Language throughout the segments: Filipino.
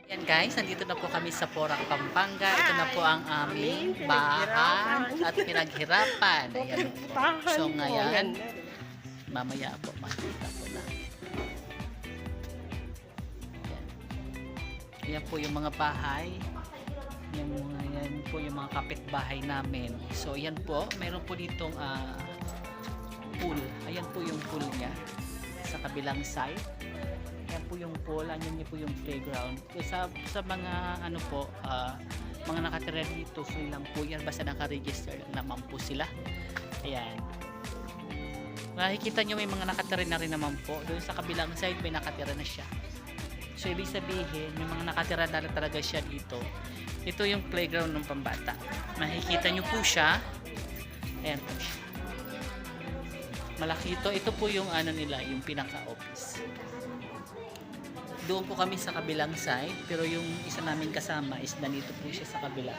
Yan guys, nandito na po kami sa Porac, Pampanga. Ito na po ang aming bahay at pinaghirapan. Ayan po. So ngayon, mamaya po makikita po na. Ayan. Ayan po yung mga bahay. Yan po yung mga kapitbahay namin. So ayan po, meron po ditong pool. Ayan po yung pool niya sa kabilang side. Yan po yung pool, andyan niyo po yung playground. Sa mga ano po, mga nakatira dito, so lang po yan, basta naka-register lang naman po sila. Ayan. Makikita nyo may mga nakatira na rin naman po. Doon sa kabilang side may nakatira na siya. So ibig sabihin, may mga nakatira na talaga siya dito. Ito yung playground ng pambata. Makikita nyo po siya. Ayan po siya. Malaki ito. Ito po yung ano nila, yung pinaka-office. Doon po kami sa kabilang side, pero yung isa namin kasama is nandito po siya sa kabila.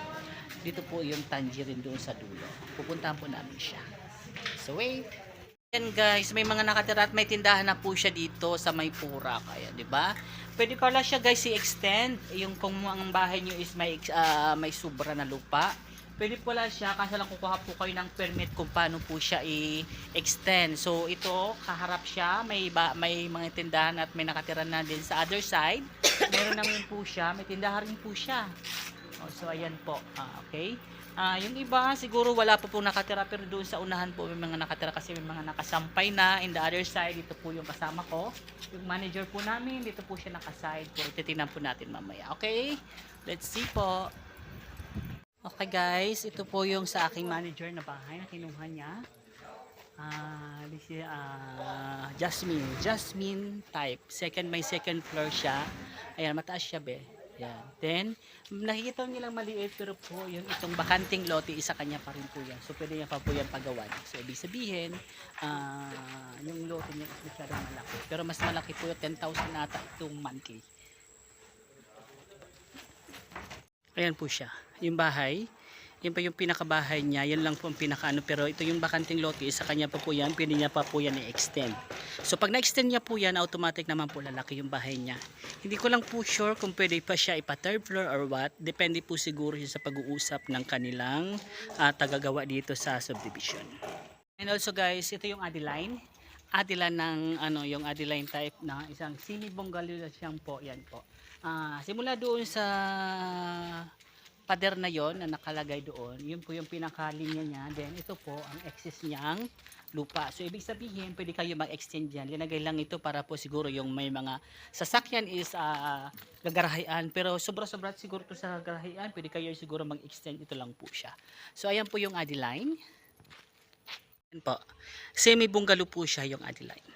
Dito po yung tangerine doon sa dulo. Pupuntahan po namin siya. So wait. Yan guys, may mga nakatira at may tindahan na po siya dito sa may Porac. Ayan, di ba? Pwede pala siya guys i-extend. Yung kung ang bahay nyo is may sobra na lupa. Pwede pala siya, kasi lang kukuha po kayo ng permit kung paano po siya i-extend. So ito, kaharap siya, may mga tindahan at may nakatira na din sa other side. Meron naman po siya, may tindahan rin po siya. So ayan po, okay. Yung iba siguro wala pa po nakatira, pero doon sa unahan po may mga nakatira kasi may mga nakasampay na. In the other side, ito po yung kasama ko. Yung manager po namin, dito po siya nakaside po. Ititingnan po natin mamaya. Okay, let's see po. Okay guys, ito po yung sa aking manager na bahay na kinuha niya. This is Jasmine type. May second floor siya. Ayan, mataas siya be. Ayan. Then, nakikita niyo lang maliit, pero po yung itong bakanting lote, isa kanya pa rin po yan. So, pwede niya pa po yan pagawan. So, ibig sabihin, yung lote niya is masyadong malaki. Pero mas malaki po yung 10,000 ata itong monthly. Ayan po siya. Yung bahay, yan pa yung pinakabahay niya, yan lang po ang pinakaano, pero ito yung bakanting lote, sa kanya pa po yan, pwede niya pa po yan i-extend. So pag na-extend niya po yan, automatic naman po lalaki yung bahay niya. Hindi ko lang po sure kung pwede pa siya ipa third floor or what, depende po siguro sa pag-uusap ng kanilang tagagawa dito sa subdivision. And also guys, ito yung Adeline. Adeline ng yung Adeline type na isang semi-bungalow siyang po, yan po. Simula doon sa pader na yon na nakalagay doon, yun po yung pinakalinya niya. Then ito po ang excess niyang lupa. So ibig sabihin, pwede kayo mag-extend dyan. Linagay lang ito para po siguro yung may mga sasakyan is gagarahian. Pero sobra-sobra siguro to sa gagarahian, pwede kayo siguro mag-extend. Ito lang po siya. So ayan po yung Adeline. Ayan po. Semi-bungalow po siya yung Adeline.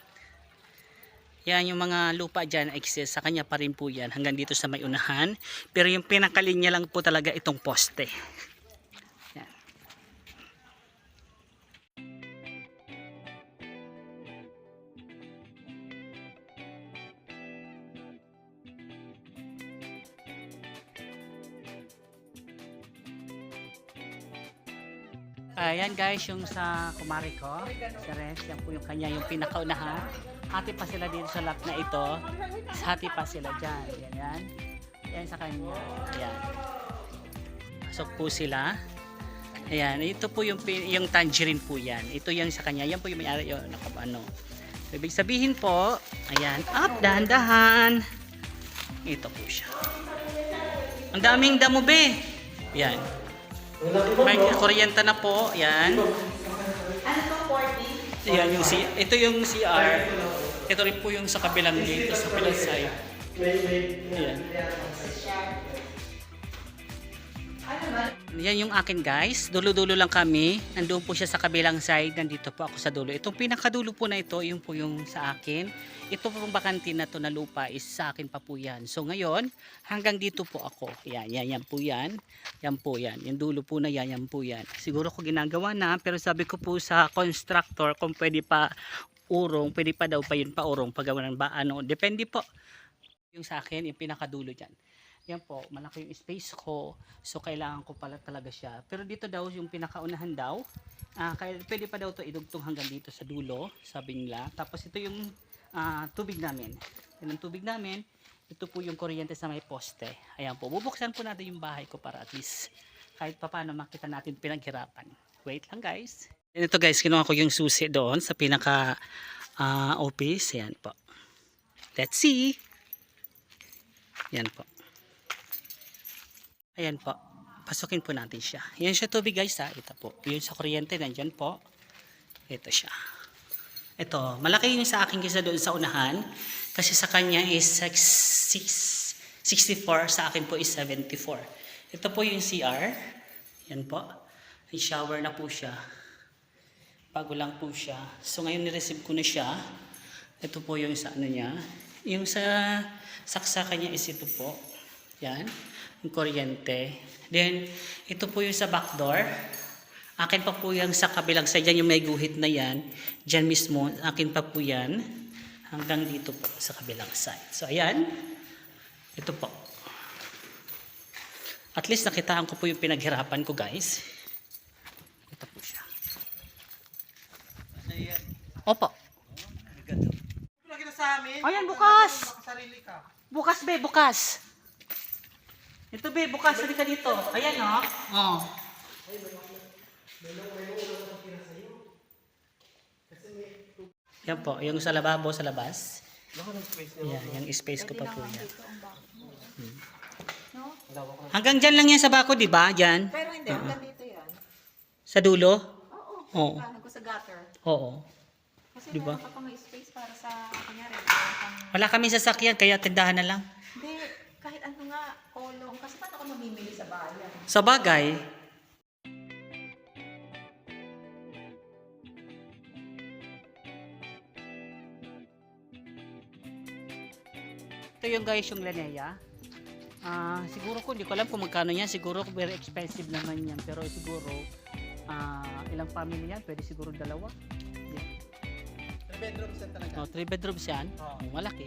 Yan yung mga lupa dyan, excess, sa kanya pa rin po yan hanggang dito sa may unahan. Pero yung pinakalinya lang po talaga itong poste. Yan. Ayan guys, yung sa kumari ko, sa Res, yan po yung kanya, yung pinakaunahan. Hati pa sila dito sa lot na ito. Hati pa sila dyan. Yan. Yan sa kanya. Ayan. Pasok po sila. Ayan. Ito po yung tangerine po yan. Ito yung sa kanya. Yan po yung may-ari. Ano. So, ibig sabihin po, ayan. Up, dahan-dahan. Ito po siya. Ang daming damo be. Yan. May kuryenta na po. Yan. Ano to, 40? Yan, ito yung CR. Ito rin po yung sa kabilang dito, sa kabilang side. Ayan. Yan yung akin guys. Dulo-dulo lang kami. Nandun po siya sa kabilang side. Nandito po ako sa dulo. Itong pinakadulo po na ito, yung po yung sa akin. Ito po yung bakantin na to na lupa is sa akin pa po yan. So ngayon, hanggang dito po ako. Yan po yan. Yan po yan. Yung dulo po na yan po yan. Siguro ko ginagawa na, pero sabi ko po sa constructor kung pwede pa urong, pwede pa daw pa yun pa urong paggawa ng depende po. Yung sa akin, yung pinakadulo dyan. Yan po, malaki yung space ko. So kailangan ko pala talaga siya. Pero dito daw yung pinakaunahan daw. Kaya pwede pa daw to idugtong hanggang dito sa dulo, sabi nila. Tapos ito yung tubig namin. Yan ang tubig namin. Ito po yung kuryente sa may poste. Ayan po. Bubuksan po natin yung bahay ko para at least kahit pa paano makita natin pinaghirapan. Wait lang guys. And ito guys, kinuha ko yung susi doon sa pinaka office. Ayan po. Let's see. Ayan po. Ayan po. Pasukin po natin siya. Yan siya tubig guys ha. Ito po. Yung sa kuryente nandyan po. Ito siya. Ito. Malaki yung sa akin kaysa doon sa unahan. Kasi sa kanya is 64. Sa akin po is 74. Ito po yung CR. Yan po. May shower na po siya. Bago lang po siya. So ngayon ni-receive ko na siya. Ito po yung sa ano niya. Yung sa saksakan niya is ito po. Yan. Yung kuryente. Then, ito po yung sa back door. Akin pa po yung sa kabilang side. Yan yung may guhit na yan. Diyan mismo. Akin pa po yan. Hanggang dito po sa kabilang side. So, ayan. Ito po. At least nakitaan ko po yung pinaghirapan ko guys. Ito po siya. Opo. Lagi na sa amin. Ayan, bukas! Sarili ka. Bukas be, bukas. Ito be, bukas. Halika dito. Ayan o. Oh. Yan po, yung sa lababo sa labas. Yan, yung space ko pa po yan. Hanggang dyan lang yan sa bako, di ba? Dyan. Pero hindi, hanggang dito yan. Sa dulo? Oo. Plano ko sa gutter. Oo. Kasi Diba? meron ka pa may space para sa, kunyari, Wala kami sasakyan, kaya tindahan na lang. hindi, kahit ano nga, kolong. Kasi paano ka mamimili sa bayan? Sa bagay, ito yung guys yung Linnea. Siguro ko, hindi ko alam kung magkano yan. Siguro very expensive naman yan. Pero siguro, ilang family yan? Pwede siguro dalawa. Yeah. 3 bedrooms yan talaga. Oh, 3 bedrooms yan. Oo. Malaki.